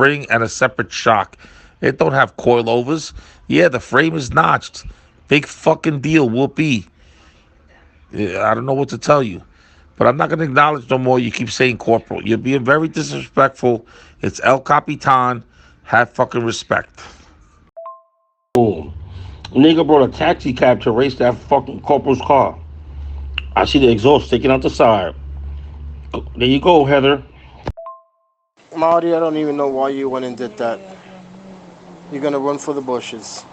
spring and a separate shock. It don't have coilovers. Yeah, the frame is notched. Big fucking deal, whoopee. Yeah, I don't know what to tell you. But I'm not going to acknowledge no more. You keep saying corporal. You're being very disrespectful. It's El Capitan. Have fucking respect. Boom. Nigga brought a taxi cab to race that fucking corporal's car. I see the exhaust sticking out the side. There you go, Heather. Marty, I don't even know why you went and did that. You're gonna run for the bushes.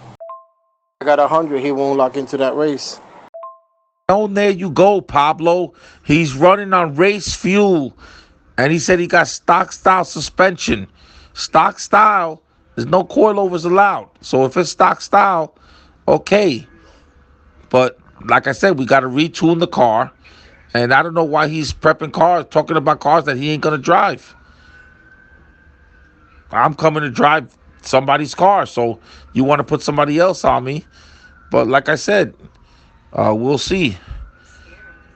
I got 100. He won't lock into that race. Oh, there you go, Pablo. He's running on race fuel. And he said he got stock style suspension. Stock style, there's no coilovers allowed. So if it's stock style, okay. But like I said, we got to retune the car. And I don't know why he's prepping cars, talking about cars that he ain't going to drive. I'm coming to drive somebody's car. So you want to put somebody else on me. But like I said, we'll see.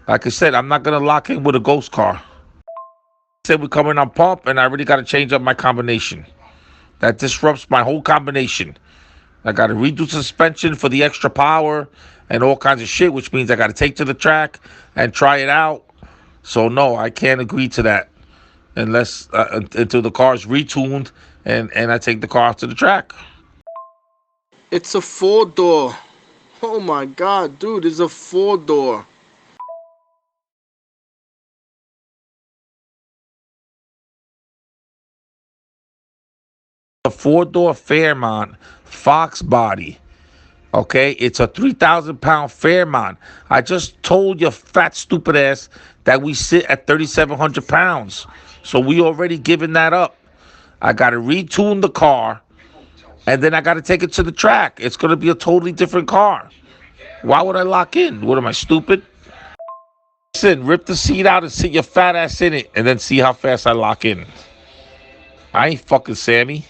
Like I said, I'm not going to lock in with a ghost car. I said we're coming on pump, and I already got to change up my combination. That disrupts my whole combination. I got to redo suspension for the extra power and all kinds of shit, which means I got to take to the track and try it out. So, no, I can't agree to that unless until the car is retuned and I take the car out to the track. It's a 4-door. Oh my God, dude, it's a 4-door. A 4-door Fairmont Fox body. Okay, it's a 3,000-pound Fairmont. I just told your fat, stupid ass that we sit at 3,700 pounds. So we already given that up. I got to retune the car, and then I got to take it to the track. It's going to be a totally different car. Why would I lock in? What am I, stupid? Listen, rip the seat out and sit your fat ass in it, and then see how fast I lock in. I ain't fucking Sammy.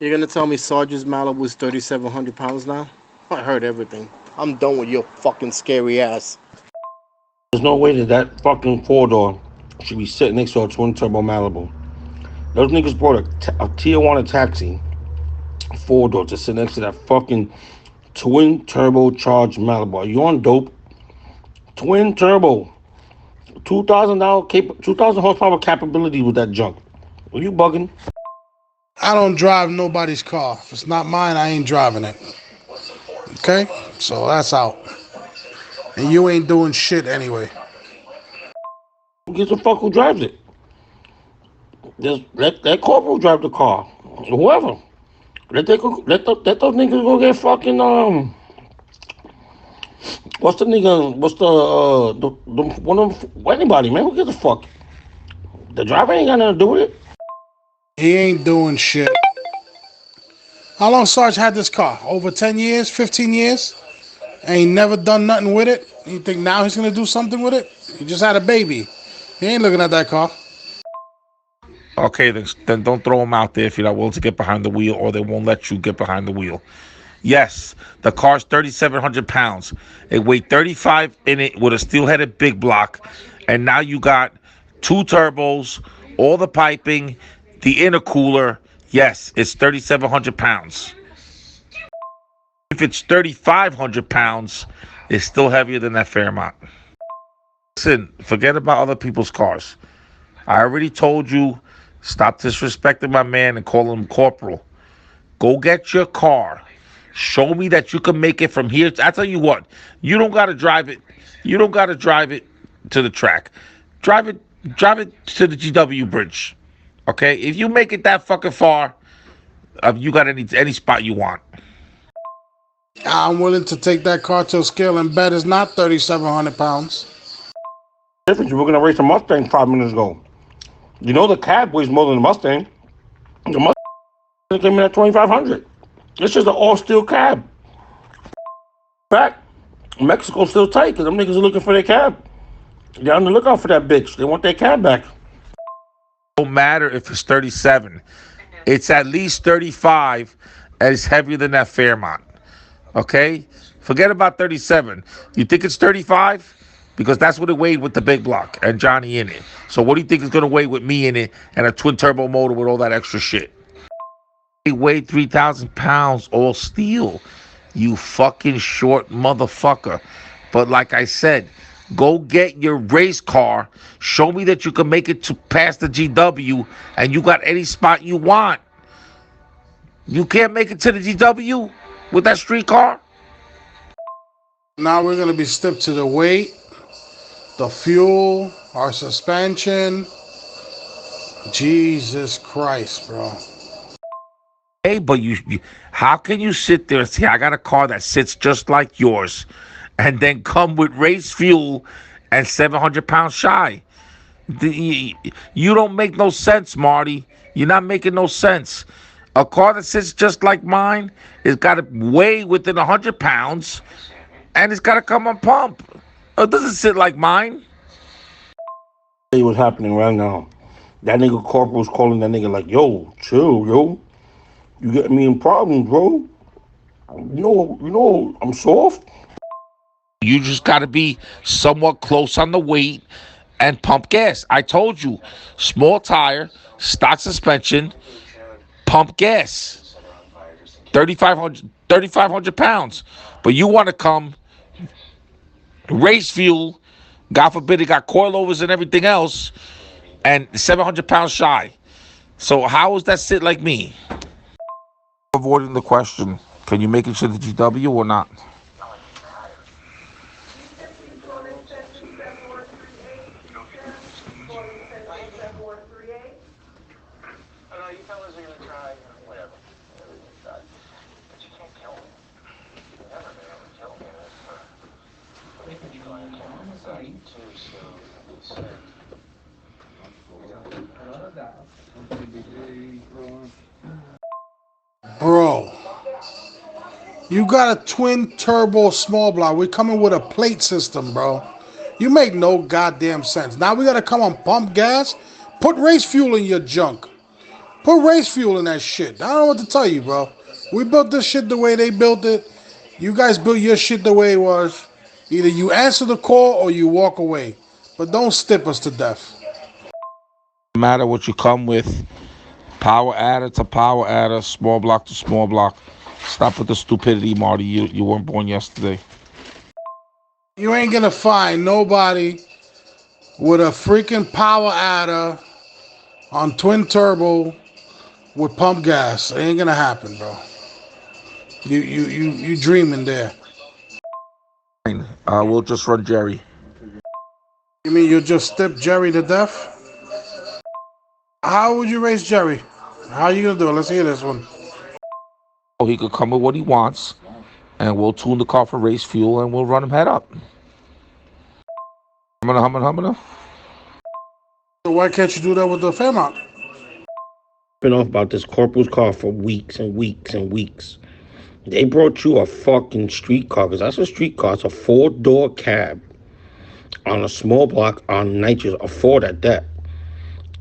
You're gonna tell me Sarge's Malibu is 3,700 pounds now? I heard everything. I'm done with your fucking scary ass. There's no way that fucking 4-door should be sitting next to a twin turbo Malibu. Those niggas brought a Tijuana taxi 4-door to sit next to that fucking twin turbo charged Malibu. Are you on dope? Twin turbo, $2,000 horsepower capability with that junk. Are you bugging? I don't drive nobody's car. If it's not mine, I ain't driving it. Okay? So that's out. And you ain't doing shit anyway. Who gives a fuck who drives it? Just let that corporal drive the car. Whoever. Let those niggas go get fucking what's the nigga? What's the one of anybody, man? Who gives a fuck? The driver ain't got nothing to do with it. He ain't doing shit. How long Sarge had this car? Over 10 years? 15 years? Ain't never done nothing with it? You think now he's gonna do something with it? He just had a baby. He ain't looking at that car. Okay, then don't throw him out there if you're not willing to get behind the wheel, or they won't let you get behind the wheel. Yes, the car's 3,700 pounds. It weighed 35 in it with a steel-headed big block, and now you got 2 turbos, all the piping, the intercooler. Yes, it's 3,700 pounds. If it's 3,500 pounds, it's still heavier than that Fairmont. Listen, forget about other people's cars. I already told you, stop disrespecting my man and calling him corporal. Go get your car. Show me that you can make it from here. I tell you what, you don't got to drive it. You don't got to drive it to the track. Drive it to the GW bridge. Okay? If you make it that fucking far, you got any spot you want. I'm willing to take that car to a scale and bet it's not 3,700 pounds. Difference. We were gonna race a Mustang 5 minutes ago. You know the cab weighs more than the Mustang. The Mustang came in at 2,500. It's just an all-steel cab. In fact, Mexico's still tight because them niggas are looking for their cab. They're on the lookout for that bitch. They want their cab back. Don't matter if it's 37. It's at least 35, and it's heavier than that Fairmont. Okay? Forget about 37. You think it's 35? because that's what it weighed with the big block and Johnny in it. So what do you think is gonna weigh with me in it and a twin turbo motor with all that extra shit? It weighed 3,000 pounds, all steel. You fucking short motherfucker. But like I said, go get your race car. Show me that you can make it to past the GW and you got any spot you want. You can't make it to the GW with that street car? Now we're gonna be stiff to the weight, the fuel, our suspension. Jesus Christ, bro. Hey, but how can you sit there and say, I got a car that sits just like yours and then come with race fuel and 700 pounds shy? You don't make no sense, Marty. You're not making no sense. A car that sits just like mine has got to weigh within 100 pounds and it's got to come on pump. It doesn't sit like mine. See what's happening right now. That nigga Corporal's calling that nigga like, yo, chill, yo. You getting me in problems, bro. I'm soft. You just got to be somewhat close on the weight and pump gas. I told you, small tire, stock suspension, pump gas. 3,500 pounds. But you want to come race fuel, God forbid it got coilovers and everything else, and 700 pounds shy. So how is that sit like me? Avoiding the question, can you make it to the GW or not? Bro, you got a twin turbo small block. We're coming with a plate system, bro. You make no goddamn sense. Now we gotta come on pump gas. Put race fuel in your junk. Put race fuel in that shit. I don't know what to tell you, bro. We built this shit the way they built it. You guys built your shit the way it was. Either you answer the call or you walk away. But don't stip us to death. No matter what you come with, power adder to power adder, small block to small block. Stop with the stupidity, Marty. You weren't born yesterday. You ain't gonna find nobody with a freaking power adder on twin turbo with pump gas. It ain't gonna happen, bro. You dreaming there. We'll just run Jerry. You mean you'll just stip Jerry to death? How would you raise Jerry? How are you gonna do it? Let's hear this one. Oh, he could come with what he wants, and we'll tune the car for race fuel, and we'll run him head up. Humana. So why can't you do that with the Fairmont? Been off about this Corporal's car for weeks and weeks and weeks. They brought you a fucking street car, because that's a street car. It's a 4-door cab on a small block on nitrous, a Ford at that.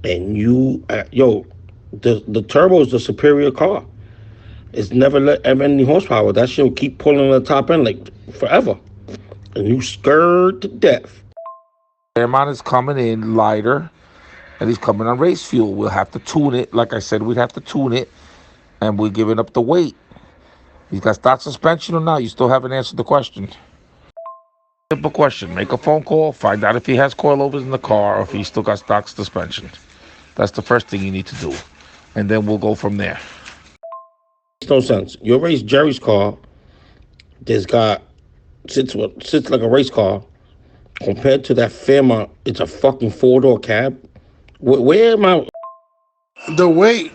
And the turbo is the superior car. It's never let have any horsepower. That shit will keep pulling on the top end like forever. And you scared to death. Fairmont is coming in lighter, and he's coming on race fuel. We'll have to tune it. Like I said, we'd have to tune it, and we're giving up the weight. He's got stock suspension or not? You still haven't answered the question. Simple question. Make a phone call. Find out if he has coilovers in the car or if he's still got stock suspension. That's the first thing you need to do. And then we'll go from there. Makes no sense. Your race Jerry's car, sits like a race car. Compared to that Fairmont, it's a fucking 4-door cab. Where am I? The weight.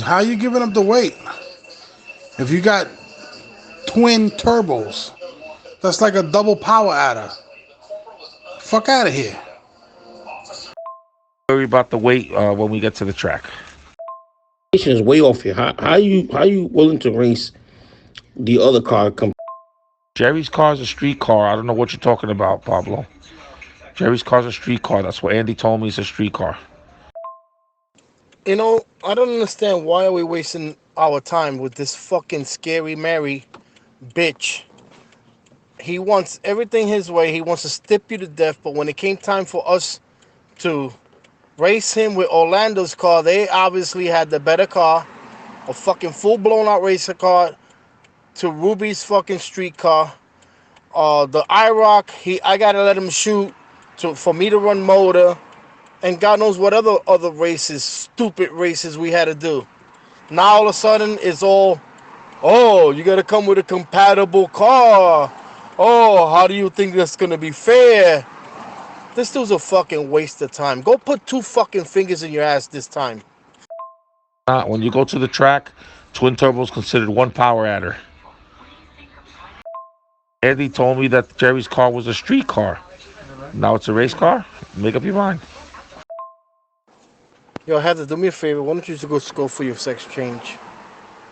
How you giving up the weight? If you got twin turbos, that's like a double power adder. Fuck out of here. Worry about the weight when we get to the track. Is way off here. How you willing to race the other car? Jerry's car is a street car. I don't know what you're talking about, Pablo. Jerry's car's a street car. That's what Andy told me. It's a street car. You know, I don't understand why are we wasting our time with this fucking scary Mary bitch He wants everything his way. He wants to stip you to death. But when it came time for us to race him with Orlando's car, they obviously had the better car, a fucking full blown out racer car to Ruby's fucking street car. The IROC, I gotta let him shoot for me to run motor, and God knows what other races, stupid races we had to do. Now all of a sudden it's all, oh, you gotta come with a compatible car. Oh, how do you think that's gonna be fair? This dude's a fucking waste of time. Go put two fucking fingers in your ass this time. When you go to the track, twin turbo is considered one power adder. Andy told me that Jerry's car was a street car. Now it's a race car. Make up your mind. Yo, Heather, do me a favor. Why don't you just go for your sex change?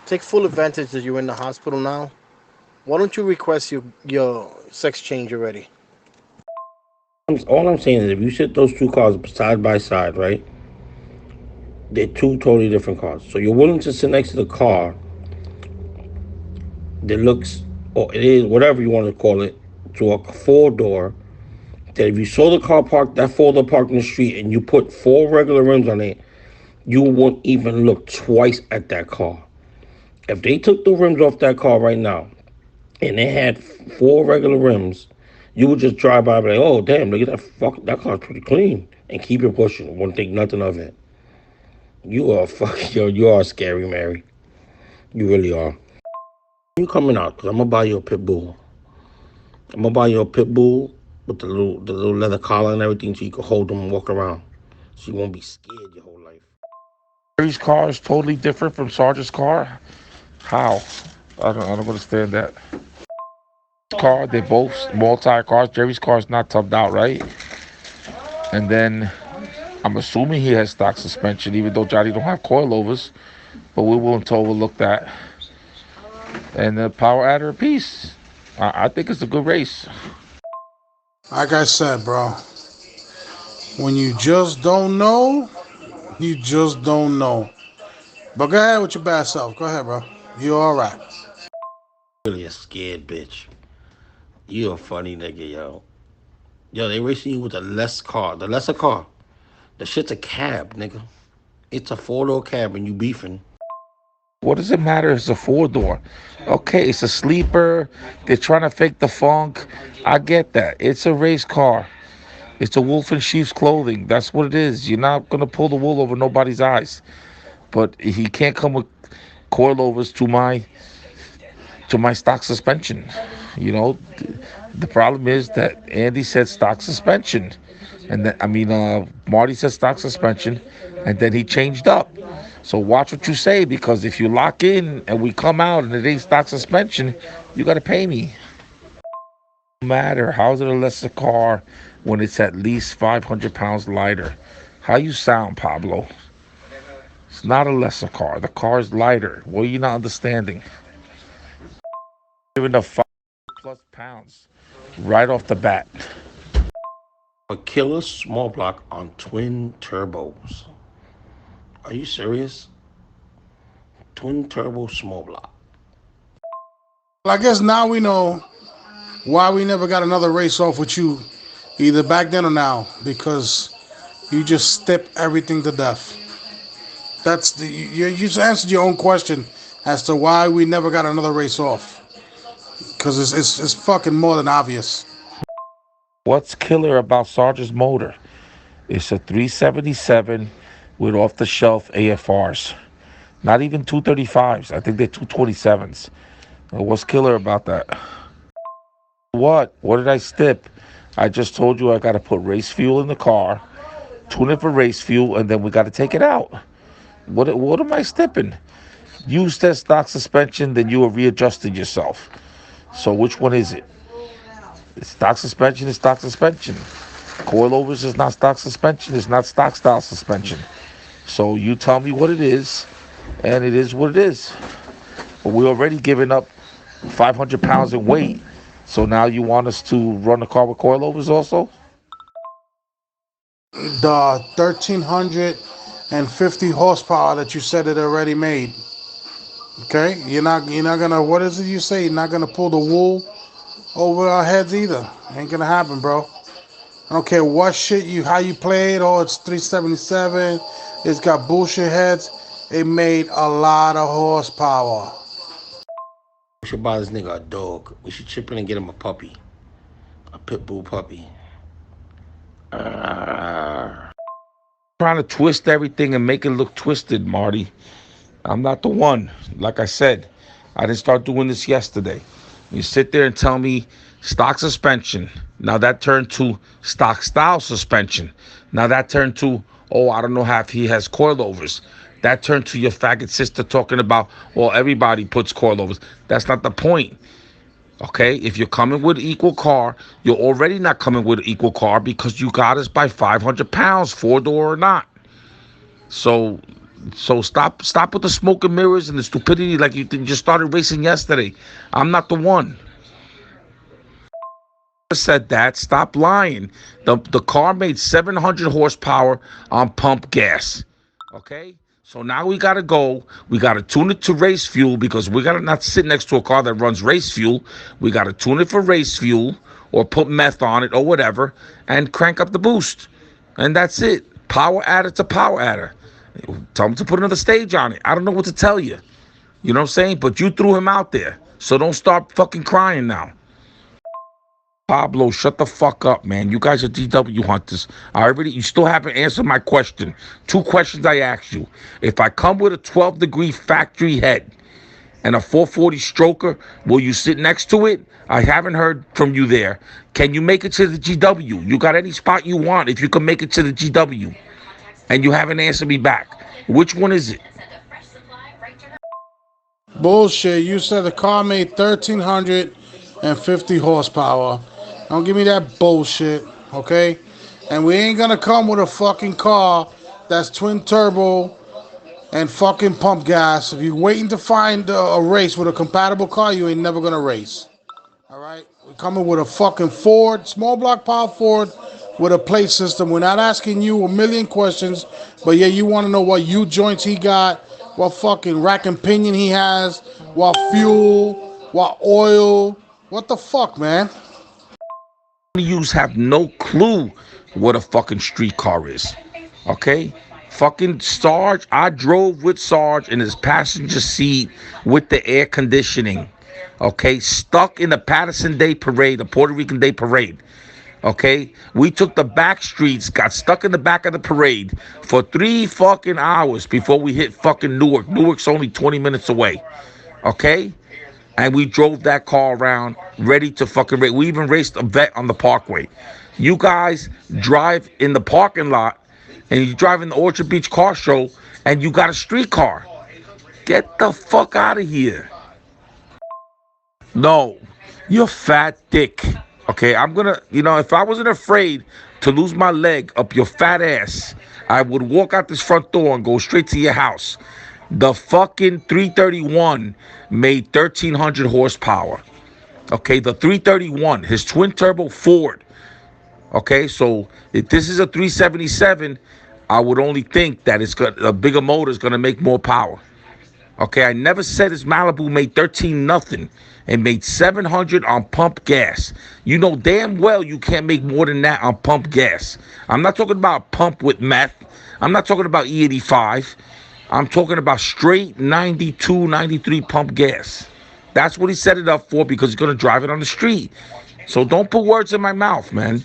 Take full advantage that you're in the hospital now. Why don't you request your sex change already? All I'm saying is, if you sit those two cars side by side, right? They're two totally different cars. So you're willing to sit next to the car that looks, or it is, whatever you want to call it, to a four-door, that if you saw the car parked, that four-door parked in the street, and you put four regular rims on it, you won't even look twice at that car. If they took the rims off that car right now, and they had four regular rims, you would just drive by and be like, oh, damn, look at that car's pretty clean, and keep it pushing. Wouldn't think nothing of it. You are you are scary, Mary. You really are. You coming out? Cause I'm gonna buy you a pit bull. I'm gonna buy you a pit bull with the little leather collar and everything, so you can hold them and walk around, so you won't be scared your whole life. Jerry's car is totally different from Sarge's car. How? I don't understand that. Car, they're both multi cars. Jerry's car is not tubbed out, right? And then I'm assuming he has stock suspension, even though Johnny don't have coilovers. But we're willing to overlook that. And the power adder piece. I think it's a good race. Like I said, bro, when you just don't know, you just don't know. But go ahead with your bad self. Go ahead, bro. You all right. Really a scared bitch. You a funny nigga, yo. Yo, they racing you with the lesser car. The shit's a cab, nigga. It's a four-door cab and you beefing. What does it matter? It's a four door. Okay, it's a sleeper. They're trying to fake the funk. I get that. It's a race car. It's a wolf in sheep's clothing. That's what it is. You're not gonna pull the wool over nobody's eyes. But he can't come with coilovers to my stock suspension. You know, the problem is that Andy said stock suspension, and then Marty said stock suspension, and then he changed up. So watch what you say, because if you lock in and we come out and it ain't stock suspension, you got to pay me. No matter how's it a lesser car when it's at least 500 pounds lighter? How you sound, Pablo? It's not a lesser car. The car is lighter. What are you not understanding? Giving the 5+ pounds right off the bat. A killer small block on twin turbos. Are you serious? Twin turbo small block. Well, I guess now we know why we never got another race off with you, either back then or now, because you just step everything to death. You just answered your own question as to why we never got another race off, because it's fucking more than obvious. What's killer about Sarge's motor? It's a 377 with off the shelf AFRs. Not even 235s. I think they're 227s. What's killer about that? What? What did I stip? I just told you I got to put race fuel in the car, tune it for race fuel, and then we got to take it out. What am I stipping? You said stock suspension, then you were readjusting yourself. So which one is it? Stock suspension is stock suspension. Coilovers is not stock suspension. It's not stock style suspension. So you tell me what it is, and it is what it is. But we're already giving up 500 pounds in weight. So now you want us to run the car with coilovers also? The 1,350 horsepower that you said it already made. Okay, you're not gonna. What is it you say? You're not gonna pull the wool over our heads either. Ain't gonna happen, bro. I don't care what shit you, how you play it. Oh, it's 377. It's got bullshit heads. It made a lot of horsepower. We should buy this nigga a dog. We should chip in and get him a puppy. A pit bull puppy. Trying to twist everything and make it look twisted, Marty. I'm not the one. Like I said, I didn't start doing this yesterday. You sit there and tell me stock suspension. Now that turned to stock style suspension. Now that turned to, oh, I don't know how if he has coilovers. That turned to your faggot sister talking about, well, everybody puts coilovers. That's not the point. Okay, if you're coming with an equal car, you're already not coming with an equal car because you got us by 500 pounds, 4-door or not. So stop with the smoke and mirrors and the stupidity like you just started racing yesterday. I'm not the one. Said that. Stop lying. The car made 700 horsepower on pump gas. Okay? So now we gotta go. We gotta tune it to race fuel because we gotta not sit next to a car that runs race fuel. We gotta tune it for race fuel or put meth on it or whatever and crank up the boost. And that's it. Power adder to power adder. Tell him to put another stage on it. I don't know what to tell you. You know what I'm saying? But you threw him out there. So don't start fucking crying now. Pablo, shut the fuck up, man. You guys are DW hunters. You still haven't answered my question. 2 questions I asked you. If I come with a 12-degree factory head and a 440 stroker, will you sit next to it? I haven't heard from you there. Can you make it to the GW? You got any spot you want if you can make it to the GW? And you haven't answered me back. Which one is it? Bullshit. You said the car made 1,350 horsepower. Don't give me that bullshit, okay? And we ain't gonna come with a fucking car that's twin turbo and fucking pump gas. If you're waiting to find a race with a compatible car, you ain't never gonna race. All right? We're coming with a fucking Ford, small block power Ford with a plate system. We're not asking you a million questions, but yeah, you want to know what U joints he got, what fucking rack and pinion he has, what fuel, what oil. What the fuck, man? Yous have no clue what a fucking street car is. Okay? Fucking Sarge, I drove with Sarge in his passenger seat with the air conditioning. Okay? Stuck in the Patterson Day Parade, the Puerto Rican Day Parade. Okay? We took the back streets, got stuck in the back of the parade for 3 fucking hours before we hit fucking Newark. Newark's only 20 minutes away. Okay? And we drove that car around ready to fucking race. We even raced a vet on the parkway. You guys drive in the parking lot and you drive in the Orchard Beach car show and you got a street car. Get the fuck out of here. No, you're fat dick. Okay, I'm gonna, if I wasn't afraid to lose my leg up your fat ass, I would walk out this front door and go straight to your house. The fucking 331 made 1,300 horsepower. Okay, the 331, his twin turbo Ford. Okay, so if this is a 377, I would only think that a bigger motor is gonna make more power. Okay, I never said his Malibu made 13 nothing. It made 700 on pump gas. You know damn well you can't make more than that on pump gas. I'm not talking about pump with meth. I'm not talking about E85. I'm talking about straight 92, 93 pump gas. That's what he set it up for because he's going to drive it on the street. So don't put words in my mouth, man.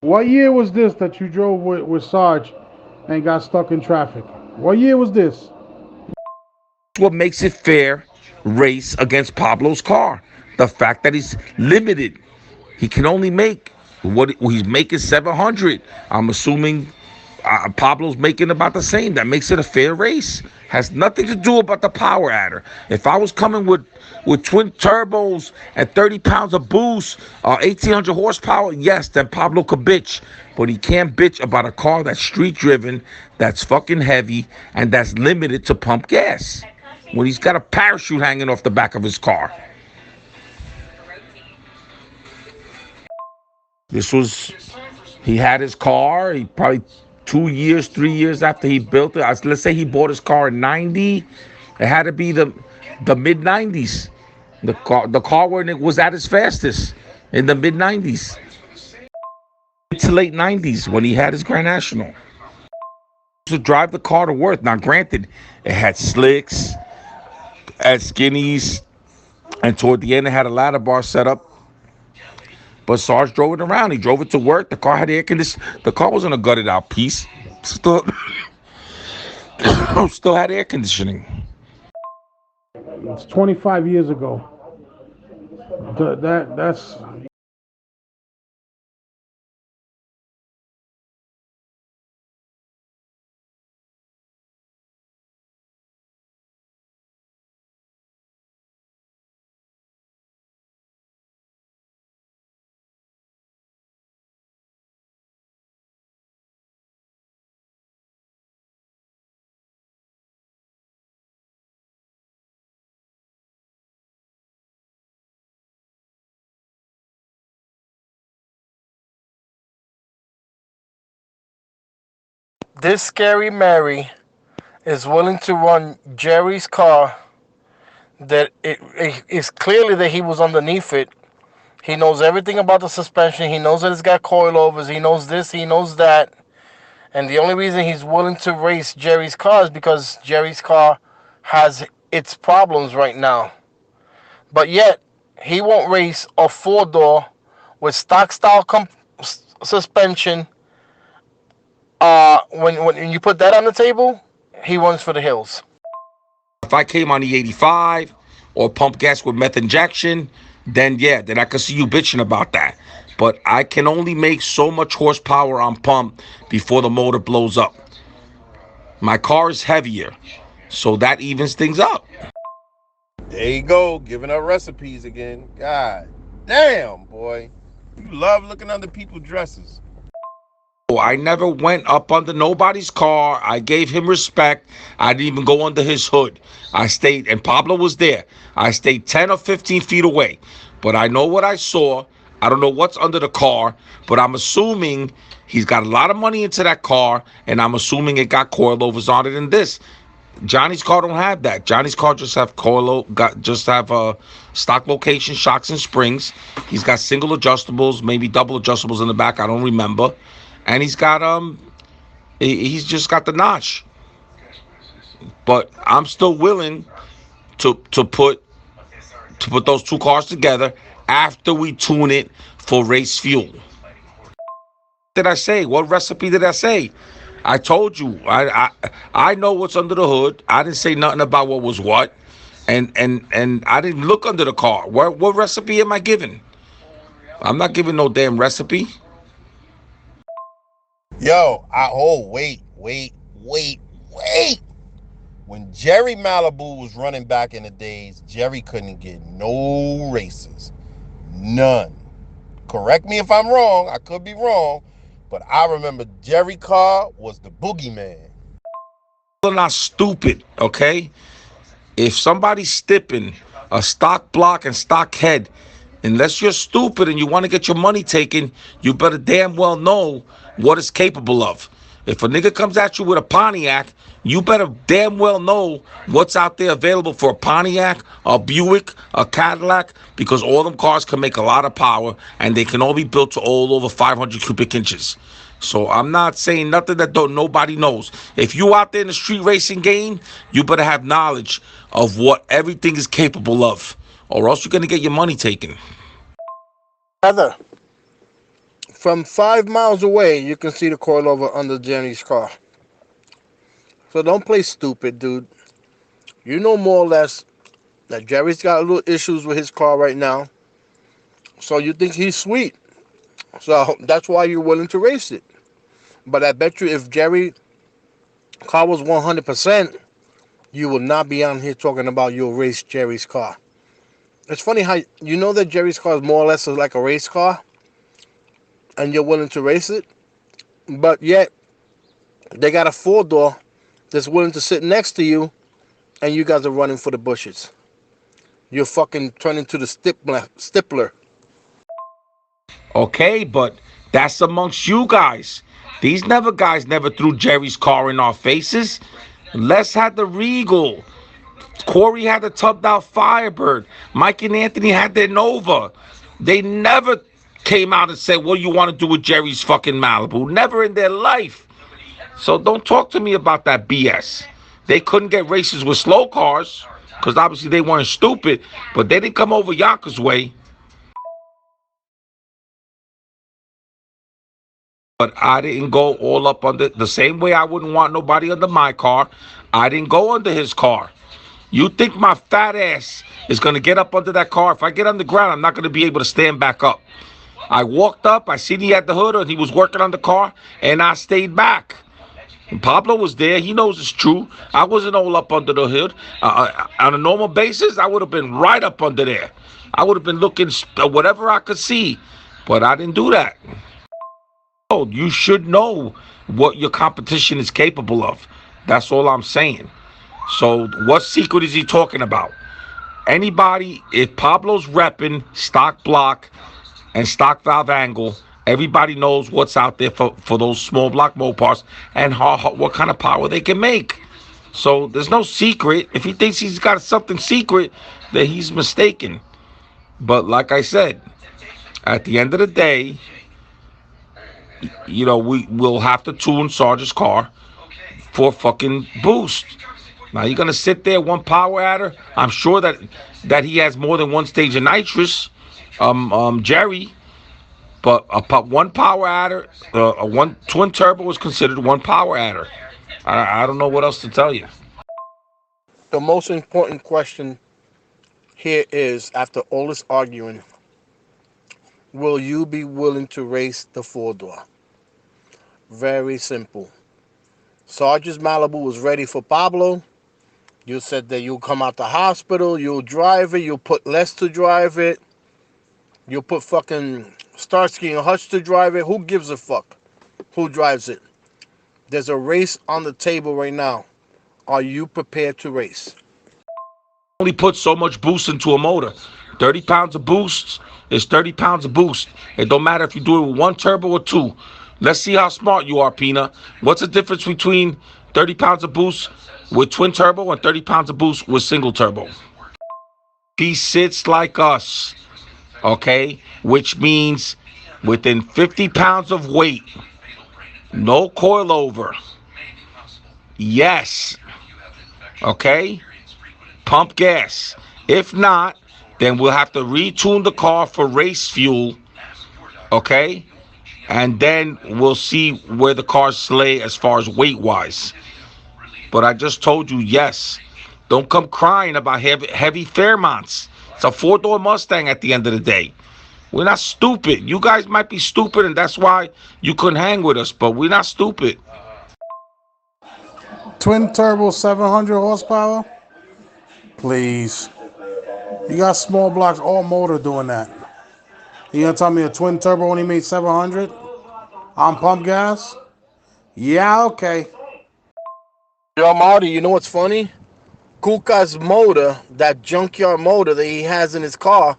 What year was this that you drove with Sarge and got stuck in traffic? What year was this? What makes it fair race against Pablo's car? The fact that he's limited. He can only make what he's making 700. I'm assuming Pablo's making about the same. That makes it a fair race. Has nothing to do about the power adder. If I was coming with twin turbos and 30 pounds of boost, 1,800 horsepower, yes, then Pablo could bitch. But he can't bitch about a car that's street driven, that's fucking heavy, and that's limited to pump gas. When he's got a parachute hanging off the back of his car. He had his car. He probably 2 years, 3 years after he built it. Let's say he bought his car in '90. It had to be the mid '90s. The car when it was at its fastest in the mid '90s, mid to late '90s when he had his Grand National. To drive the car to work. Now, granted, it had slicks, had skinnies, and toward the end it had a ladder bar set up. But Sarge drove it around. He drove it to work. The car had air conditioning. The car wasn't a gutted out piece. Still, still had air conditioning. It's 25 years ago. That's This scary Mary is willing to run Jerry's car that it's clearly that he was underneath it. He knows everything about the suspension. He knows that it's got coilovers. He knows this. He knows that. And the only reason he's willing to race Jerry's car is because Jerry's car has its problems right now. But yet, he won't race a four-door with stock style suspension. When you put that on the table, he runs for the hills. If I came on the 85 or pump gas with meth injection, then yeah, then I could see you bitching about that. But I can only make so much horsepower on pump before the motor blows up. My car is heavier, so that evens things up. There you go, giving up recipes again. God damn, boy. You love looking under people's dresses. I never went up under nobody's car. I gave him respect. I didn't even go under his hood. I stayed, and Pablo was there. I stayed 10 or 15 feet away. But I know what I saw. I don't know what's under the car, but I'm assuming he's got a lot of money into that car, and I'm assuming it got coilovers on it and this. Johnny's car don't have that. Johnny's car just have stock location shocks and springs. He's got single adjustables, maybe double adjustables in the back. I don't remember. And he's just got the notch. But I'm still willing to put those two cars together after we tune it for race fuel. What did I say? What recipe did I say? I told you. I know what's under the hood. I didn't say nothing about what was what. And I didn't look under the car. What recipe am I giving? I'm not giving no damn recipe. Yo, wait. When Jerry Malibu was running back in the days, Jerry couldn't get no races. None. Correct me if I'm wrong. I could be wrong. But I remember Jerry Carr was the boogeyman. People are not stupid, okay? If somebody's stipping a stock block and stock head, unless you're stupid and you want to get your money taken, you better damn well know what it's capable of. If a nigga comes at you with a Pontiac, you better damn well know what's out there available for a Pontiac, a Buick, a Cadillac, because all them cars can make a lot of power and they can all be built to all over 500 cubic inches. So I'm not saying nothing that nobody knows. If you out there in the street racing game, you better have knowledge of what everything is capable of, or else you're going to get your money taken. Heather, from 5 miles away, you can see the coilover under Jenny's car. So don't play stupid, dude. You know more or less that Jerry's got a little issues with his car right now. So you think he's sweet. So that's why you're willing to race it. But I bet you if Jerry's car was 100%, you will not be on here talking about you'll race Jerry's car. It's funny how you know that Jerry's car is more or less like a race car, and you're willing to race it, but yet they got a four-door that's willing to sit next to you, and you guys are running for the bushes. You're fucking turning to the stippler. Okay, but that's amongst you guys. These never guys never threw Jerry's car in our faces. Les had the Regal. Corey had the tubbed out Firebird. Mike and Anthony had their Nova. They never came out and said, what do you want to do with Jerry's fucking Malibu? Never in their life. So don't talk to me about that BS. They couldn't get races with slow cars because obviously they weren't stupid, but they didn't come over Yonkers way. But I didn't go all up under the same way I wouldn't want nobody under my car. I didn't go under his car. You think my fat ass is going to get up under that car? If I get on the ground, I'm not going to be able to stand back up. I walked up, I seen he had the hood and he was working on the car, and I stayed back. And Pablo was there. He knows it's true. I wasn't all up under the hood. On a normal basis, I would have been right up under there. I would have been looking whatever I could see, but I didn't do that. Oh, you should know what your competition is capable of. That's all I'm saying. So what secret is he talking about? Anybody, if Pablo's repping stock block and stock valve angle, everybody knows what's out there for those small block Mopars and what kind of power they can make. So there's no secret. If he thinks he's got something secret, then he's mistaken. But like I said, at the end of the day, you know, we'll have to tune Sarge's car for fucking boost. Now you're gonna sit there, one power adder. I'm sure that he has more than one stage of nitrous, Jerry. But one power adder, a one twin turbo is considered one power adder. I don't know what else to tell you. The most important question here is, after all this arguing, will you be willing to race the four-door? Very simple. Sarge's Malibu was ready for Pablo. You said that you'll come out the hospital, you'll drive it, you'll put Les to drive it, you'll put fucking Starsky and Hutch to drive it. Who gives a fuck who drives it? There's a race on the table right now. Are you prepared to race? Only put so much boost into a motor. 30 pounds of boost is 30 pounds of boost. It don't matter if you do it with one turbo or two. Let's see how smart you are, Pina. What's the difference between 30 pounds of boost with twin turbo and 30 pounds of boost with single turbo? He sits like us, okay? Which means within 50 pounds of weight, no coilover. Yes. Okay? Pump gas. If not, then we'll have to retune the car for race fuel. Okay? And then we'll see where the cars slay as far as weight-wise. But I just told you, yes. Don't come crying about heavy Fairmonts. It's a four-door Mustang at the end of the day. We're not stupid. You guys might be stupid, and that's why you couldn't hang with us, but we're not stupid. Twin turbo 700 horsepower? Please. You got small blocks, all motor doing that. You gonna tell me a twin turbo only made 700 on pump gas? Yeah, okay. Yo, Marty, you know what's funny? Kuka's motor, that junkyard motor that he has in his car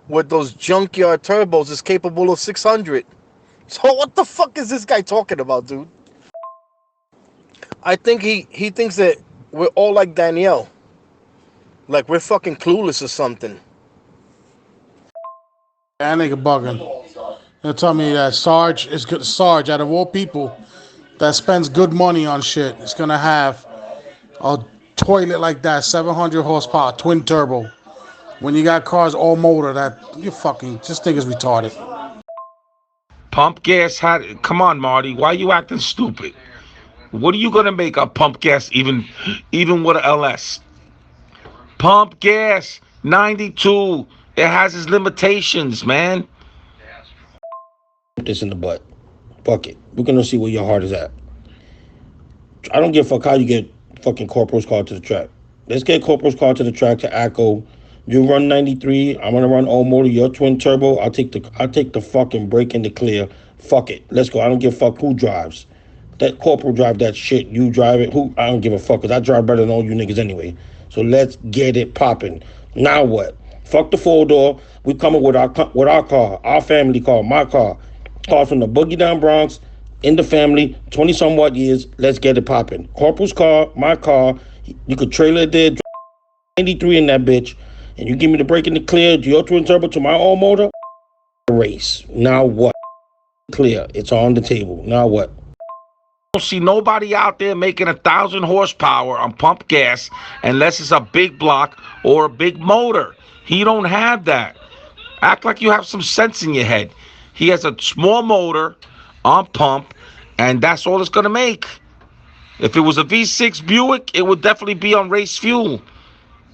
with those junkyard turbos, is capable of 600. So what the fuck is this guy talking about, dude? I think he thinks that we're all like Danielle. Like we're fucking clueless or something. That nigga bugging. They'll tell me that Sarge is good. Sarge, out of all people that spends good money on shit, is gonna have a toilet like that, 700 horsepower, twin turbo. When you got cars all motor, that you fucking this nigga's retarded. Pump gas had. Come on, Marty. Why are you acting stupid? What are you gonna make a pump gas even with a LS? Pump gas 92. It has its limitations, man. Put this in the butt. Fuck it. We're gonna see where your heart is at. I don't give a fuck how you get fucking Corporal's car to the track. Let's get Corporal's car to the track to ACO. You run 93. I'm gonna run all motor. Your twin turbo. I'll take the fucking break in the clear. Fuck it. Let's go. I don't give a fuck who drives. That Corporal drive that shit. You drive it. Who? I don't give a fuck, because I drive better than all you niggas anyway. So let's get it popping. Now what? Fuck the four-door. We coming with our car, our family car, my car. Car from the Boogie Down Bronx in the family, 20 somewhat years. Let's get it popping. Corporal's car, my car. You could trailer it there, 93 in that bitch, and you give me the break in the clear, your twin turbo to my old motor. Race. Now what? Clear. It's on the table. Now what? Don't see nobody out there making 1,000 horsepower on pump gas unless it's a big block or a big motor. He don't have that. Act like you have some sense in your head. He has a small motor on pump, and that's all it's gonna make. If it was a V6 Buick, it would definitely be on race fuel.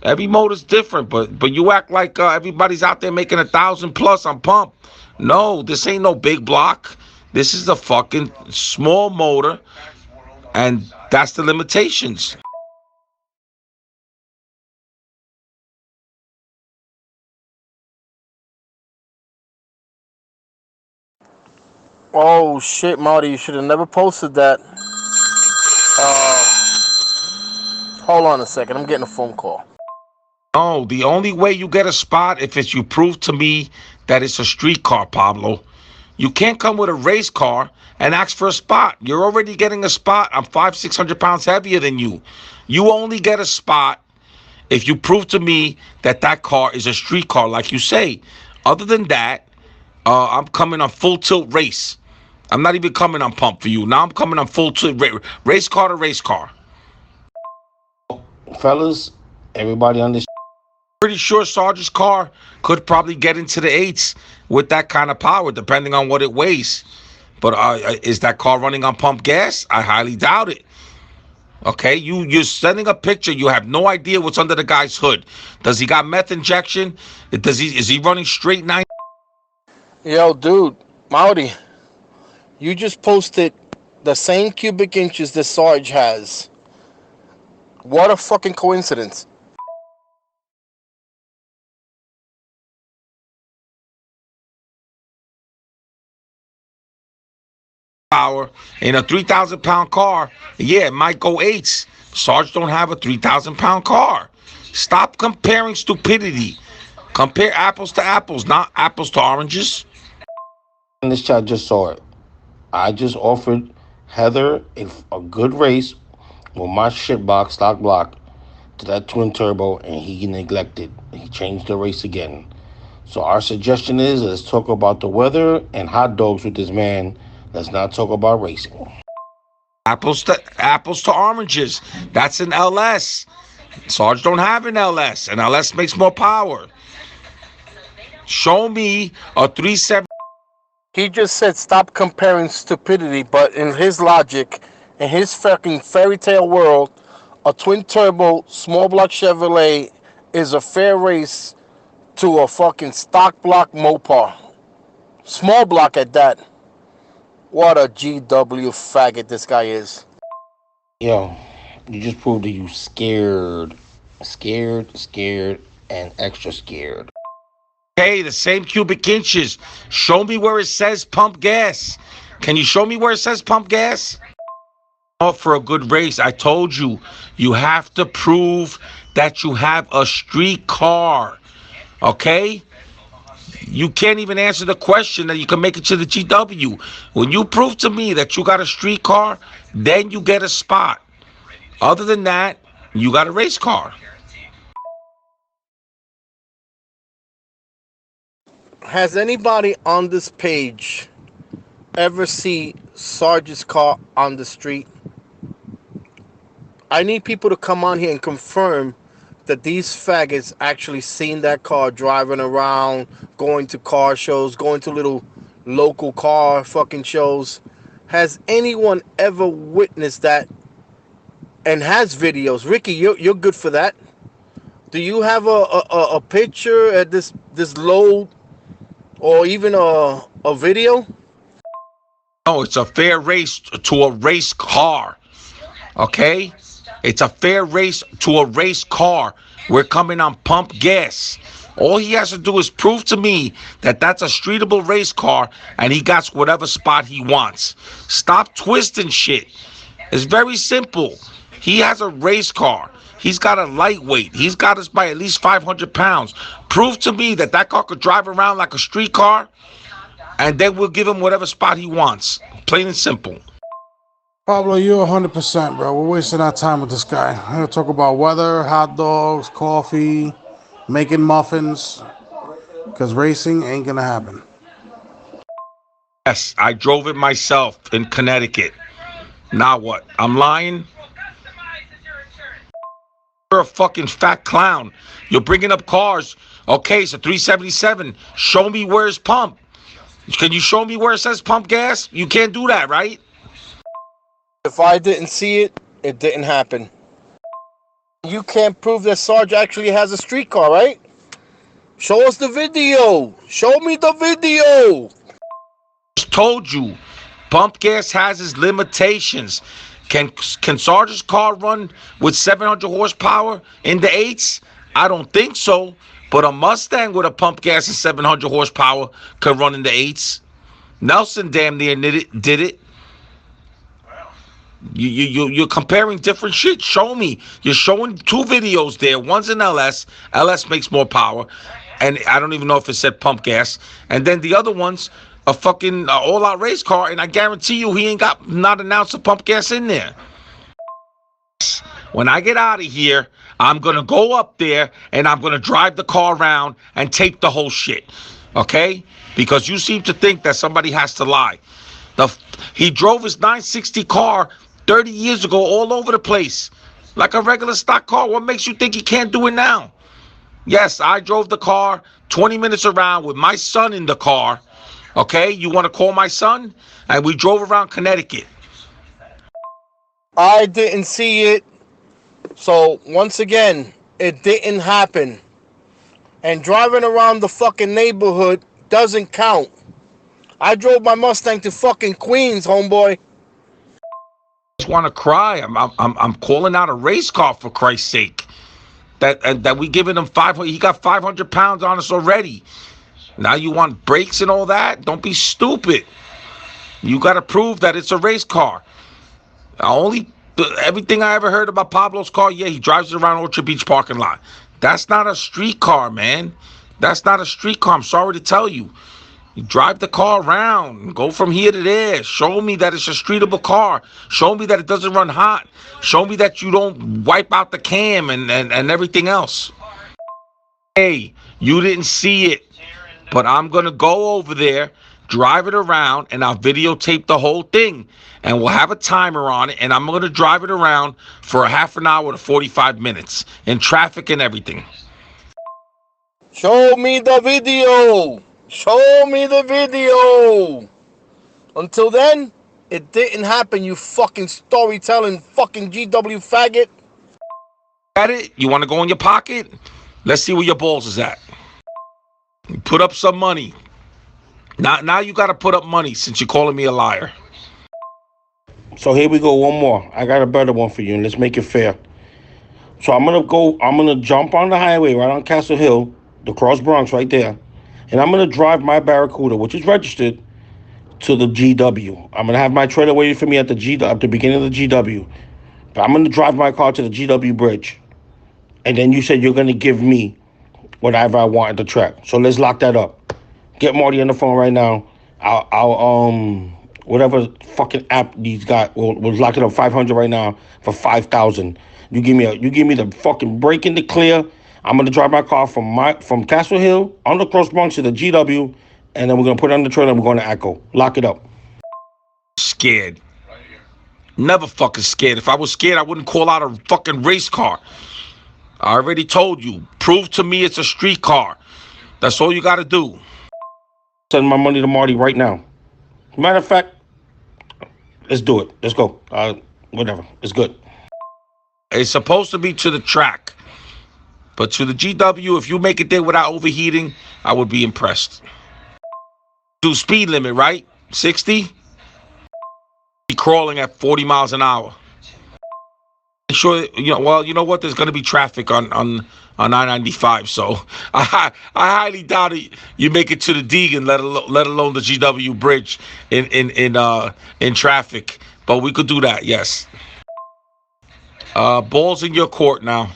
Every motor's different, but you act like everybody's out there making 1,000 plus on pump. No, this ain't no big block. This is a fucking small motor, and that's the limitations. Oh shit, Marty, you should have never posted that. Hold on a second, I'm getting a phone call. No, the only way you get a spot if it's you prove to me that it's a street car, Pablo. You can't come with a race car and ask for a spot. You're already getting a spot. I'm 500-600 pounds heavier than you. You only get a spot if you prove to me that that car is a street car, like you say. Other than that, I'm coming on full tilt race. I'm not even coming on pump for you. Now I'm coming on full tilt race car to race car. Fellas, everybody understand. Pretty sure Sarge's car could probably get into the eights with that kind of power, depending on what it weighs. But is that car running on pump gas? I highly doubt it. Okay, you're sending a picture. You have no idea what's under the guy's hood. Does he got meth injection? Is he running straight 9? Yo, dude, Marty, you just posted the same cubic inches that Sarge has. What a fucking coincidence. Power in a 3,000 pound car, yeah, it might go eights. Sarge don't have a 3,000 pound car. Stop comparing stupidity. Compare apples to apples, not apples to oranges. In this chat, just saw it. I just offered Heather a good race with my shitbox stock block to that twin turbo, and he neglected. He changed the race again. So our suggestion is, let's talk about the weather and hot dogs with this man. Let's not talk about racing. Apples to oranges. That's an LS. Sarge don't have an LS. An LS makes more power. Show me a 3.7. He just said stop comparing stupidity, but in his logic, in his fucking fairy tale world, a twin turbo small block Chevrolet is a fair race to a fucking stock block Mopar. Small block at that. What a GW faggot this guy is. Yo, you just proved that you scared, and extra scared. Okay, the same cubic inches. Show me where it says pump gas. Can you show me where it says pump gas? For a good race, I told you, you have to prove that you have a street car. Okay? You can't even answer the question that you can make it to the GW. When you prove to me that you got a street car, then you get a spot. Other than that, you got a race car. Has anybody on this page ever see Sarge's car on the street? I need people to come on here and confirm that these faggots actually seen that car driving around, going to car shows, going to little local car fucking shows. Has anyone ever witnessed that and has videos? Ricky, you're good for that. Do you have a picture at this load or even a video? No, it's a fair race to a race car. Okay? It's a fair race to a race car. We're coming on pump gas. All he has to do is prove to me that that's a streetable race car and he got whatever spot he wants. Stop twisting shit. It's very simple. He has a race car. He's got a lightweight. He's got us by at least 500 pounds. Prove to me that that car could drive around like a street car. and then we'll give him whatever spot he wants. Plain and simple. Pablo, you're 100%, bro. We're wasting our time with this guy. We're gonna talk about weather, hot dogs, coffee, making muffins, because racing ain't gonna happen. Yes, I drove it myself in Connecticut. Now what? I'm lying? You're a fucking fat clown. You're bringing up cars. Okay, it's a 377. Show me where's pump. Can you show me where it says pump gas? You can't do that, right? If I didn't see it, it didn't happen. You can't prove that Sarge actually has a streetcar, right? Show us the video. Show me the video. Just told you, pump gas has its limitations. Can Sarge's car run with 700 horsepower in the eights? I don't think so. But a Mustang with a pump gas and 700 horsepower could run in the eights. Nelson damn near did it. You're comparing different shit. Show me. You're showing two videos there. One's in LS. LS makes more power. And I don't even know if it said pump gas. And then the other one's a fucking all-out race car. And I guarantee you he ain't got not an ounce of pump gas in there. When I get out of here, I'm going to go up there and I'm going to drive the car around and tape the whole shit. Okay? Because you seem to think that somebody has to lie. He drove his 960 car 30 years ago all over the place. Like a regular stock car. What makes you think he can't do it now? Yes, I drove the car 20 minutes around with my son in the car. Okay? You want to call my son? And we drove around Connecticut. I didn't see it. So, once again, it didn't happen. And driving around the fucking neighborhood doesn't count. I drove my Mustang to fucking Queens, homeboy. I just want to cry. I'm calling out a race car for Christ's sake. That we giving him 500. He got 500 pounds on us already. Now you want brakes and all that? Don't be stupid. You got to prove that it's a race car. Everything I ever heard about Pablo's car, yeah, he drives it around Orchard Beach parking lot. That's not a street car, man. That's not a street car. I'm sorry to tell you. You drive the car around. Go from here to there. Show me that it's a streetable car. Show me that it doesn't run hot. Show me that you don't wipe out the cam and everything else. Hey, you didn't see it. But I'm going to go over there, drive it around, and I'll videotape the whole thing. And we'll have a timer on it, and I'm going to drive it around for a half an hour to 45 minutes in traffic and everything. Show me the video. Show me the video. Until then, it didn't happen, you fucking storytelling fucking GW faggot. Got it? You want to go in your pocket? Let's see where your balls is at. Put up some money. Now you got to put up money since you're calling me a liar. So here we go, one more. I got a better one for you, and let's make it fair. So I'm gonna jump on the highway right on Castle Hill, the Cross Bronx right there, and I'm gonna drive my Barracuda, which is registered, to the GW. I'm gonna have my trailer waiting for me at the beginning of the GW. But I'm gonna drive my car to the GW bridge. And then you said you're gonna give me whatever I want at the track. So let's lock that up. Get Marty on the phone right now. I'll whatever fucking app he's got, we'll lock it up 500 right now for 5,000. You give me the fucking break in the clear. I'm gonna drive my car from Castle Hill on the Cross Bronx to the GW, and then we're gonna put it on the trailer and we're going to Echo. Lock it up. Scared. Never fucking scared. If I was scared, I wouldn't call out a fucking race car. I already told you. Prove to me it's a street car. That's all you gotta do. Send my money to Marty right now. Matter of fact, let's do it. Let's go. Whatever. It's good. It's supposed to be to the track. But to the GW, if you make it there without overheating, I would be impressed. Do speed limit, right? 60? Be crawling at 40 miles an hour. Sure, you know what? There's going to be traffic on I-95, so I highly doubt it. You make it to the Deegan, let alone the GW bridge in traffic. But we could do that, yes. Ball's in your court now.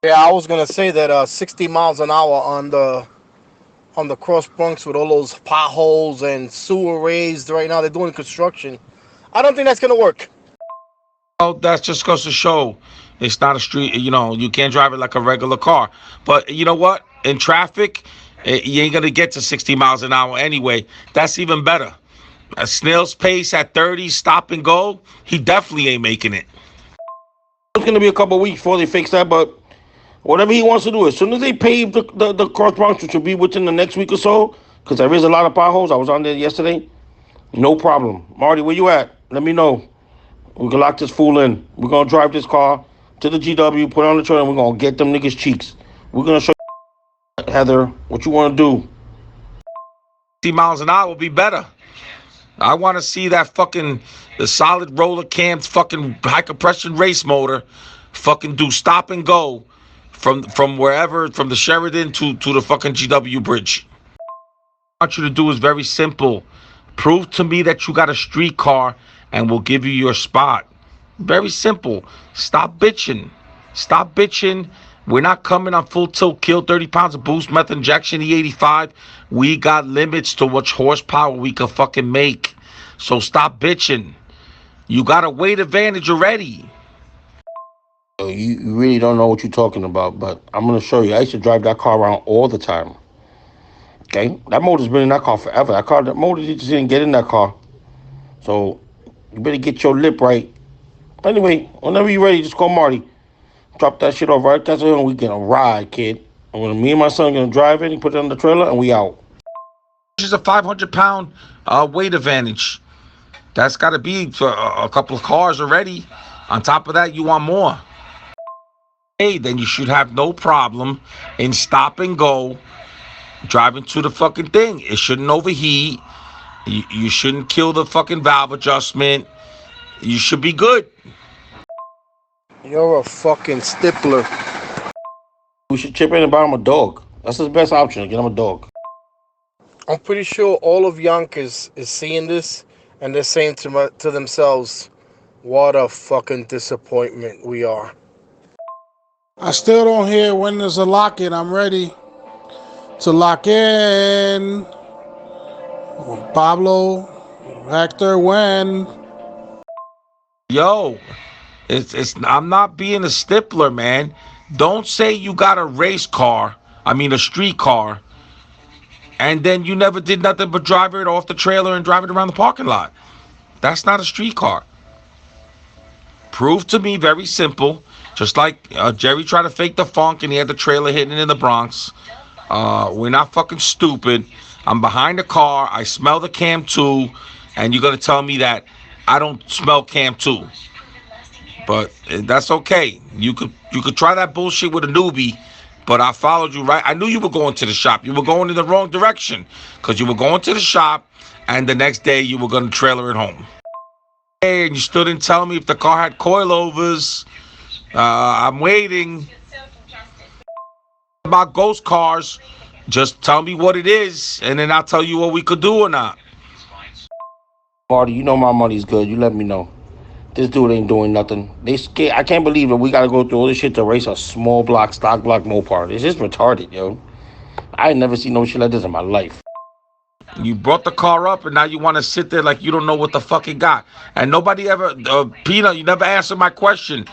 Yeah, I was gonna say that 60 miles an hour on on the Cross Bronx with all those potholes and sewer raised right now. They're doing construction. I don't think that's gonna work. Oh, that just goes to show it's not a street. You can't drive it like a regular car. But you know what? In traffic, you ain't gonna get to 60 miles an hour anyway. That's even better. A snail's pace at 30, stop and go. He definitely ain't making it. It's going to be a couple of weeks before they fix that, but whatever he wants to do, as soon as they pave the Cross Bronx, which will be within the next week or so, because there is a lot of potholes. I was on there yesterday. No problem. Marty, where you at? Let me know. We can lock this fool in. We're going to drive this car to the GW, put it on the trailer, and we're going to get them niggas cheeks. We're going to show you, Heather, what you want to do. 60 miles an hour would be better. I want to see that the solid roller cam fucking high compression race motor fucking do stop and go from wherever, from the Sheridan to the fucking GW bridge. What I want you to do is very simple. Prove to me that you got a street car and we'll give you your spot. Very simple. Stop bitching. Stop bitching. We're not coming on full tilt, kill 30 pounds of boost, method injection, E85. We got limits to which horsepower we can fucking make. So stop bitching. You got a weight advantage already. You really don't know what you're talking about, but I'm going to show you. I used to drive that car around all the time. Okay? That motor's been in that car forever. That motor just didn't get in that car. So you better get your lip right. Anyway, whenever you're ready, just call Marty. Drop that shit off right. That's when we get a ride, kid. And me and my son gonna drive it and put it on the trailer, and we out. This is a 500-pound weight advantage. That's got to be for a couple of cars already. On top of that, you want more. Hey, then you should have no problem in stop and go, driving to the fucking thing. It shouldn't overheat. You shouldn't kill the fucking valve adjustment. You should be good. You're a fucking stippler. We should chip in and buy him a dog. That's his best option. Get him a dog. I'm pretty sure all of Yonkers is seeing this and they're saying to themselves, what a fucking disappointment we are. I still don't hear when there's a lock-in. I'm ready to lock in. Pablo, Hector, when? Yo, I'm not being a stippler, man. Don't say you got a a street car, and then you never did nothing but drive it off the trailer and drive it around the parking lot. That's not a street car. Prove to me, very simple, just like Jerry tried to fake the funk and he had the trailer hitting in the Bronx. We're not fucking stupid. I'm behind the car. I smell the cam 2, and you're going to tell me that I don't smell cam 2. But that's okay. You could try that bullshit with a newbie, but I followed you, right? I knew you were going to the shop. You were going in the wrong direction because you were going to the shop, and the next day you were going to trailer it home. Hey, and you still didn't tell me if the car had coilovers. I'm waiting. About ghost cars, just tell me what it is, and then I'll tell you what we could do or not. Marty, you know my money's good. You let me know. This dude ain't doing nothing. They scared. I can't believe that we got to go through all this shit to race a small block, stock block Mopar. It's just retarded, yo. I ain't never seen no shit like this in my life. You brought the car up, and now you want to sit there like you don't know what the fuck it got. And nobody ever, Peanut, you never answered my question.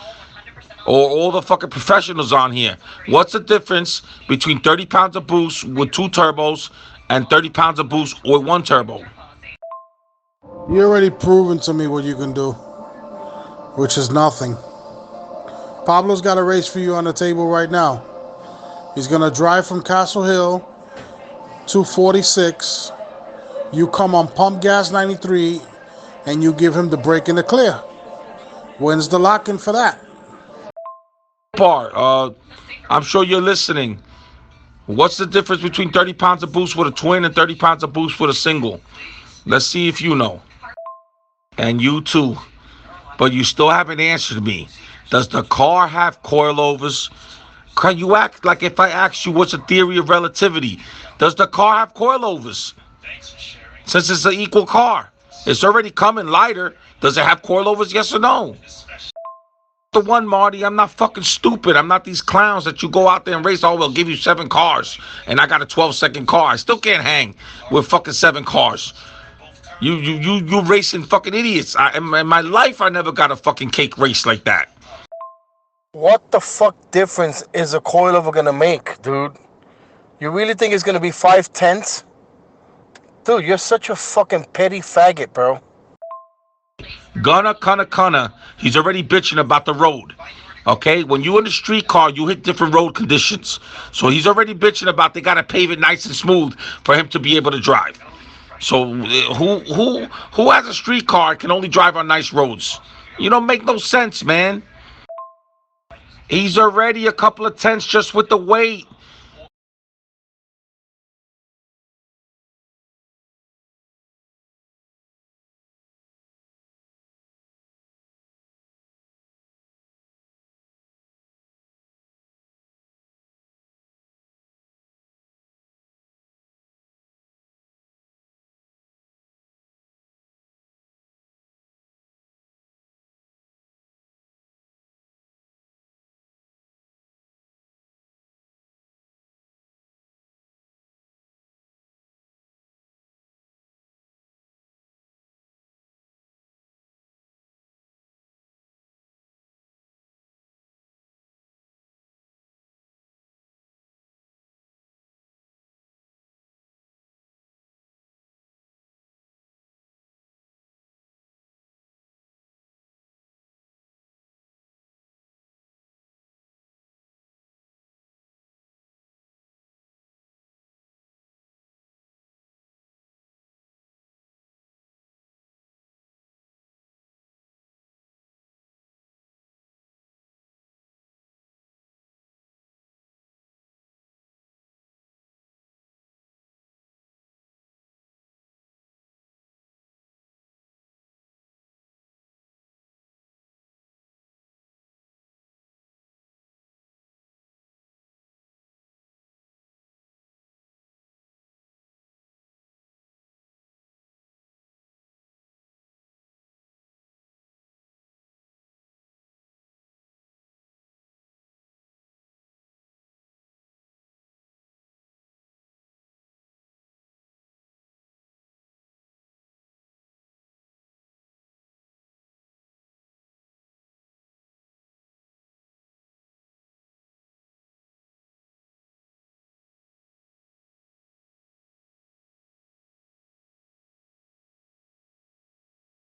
Or all the fucking professionals on here. What's the difference between 30 pounds of boost with 2 turbos and 30 pounds of boost with 1 turbo? You already proven to me what you can do, which is nothing. Pablo's got a race for you on the table right now. He's going to drive from Castle Hill to 46. You come on pump gas 93, and you give him the break in the clear. When's the lock-in for that? I'm sure you're listening. What's the difference between 30 pounds of boost with a twin and 30 pounds of boost with a single? Let's see if you know. And you too. But you still haven't answered me. Does the car have coilovers? Can you act like if I asked you what's the theory of relativity? Does the car have coilovers? Since it's an equal car. It's already coming lighter. Does it have coilovers, yes or no? The one, Marty, I'm not fucking stupid. I'm not these clowns that you go out there and race. Oh, we'll give you 7 cars, and I got a 12-second car. I still can't hang with fucking 7 cars. You racing fucking idiots. In my life, I never got a fucking cake race like that. What the fuck difference is a coilover gonna make, dude? You really think it's gonna be 5/10? Dude, you're such a fucking petty faggot, bro. Gunna. He's already bitching about the road. Okay? When you in the street car, you hit different road conditions. So he's already bitching about they gotta pave it nice and smooth for him to be able to drive. So who has a street car can only drive on nice roads? You don't make no sense, man. He's already a couple of tenths just with the weight.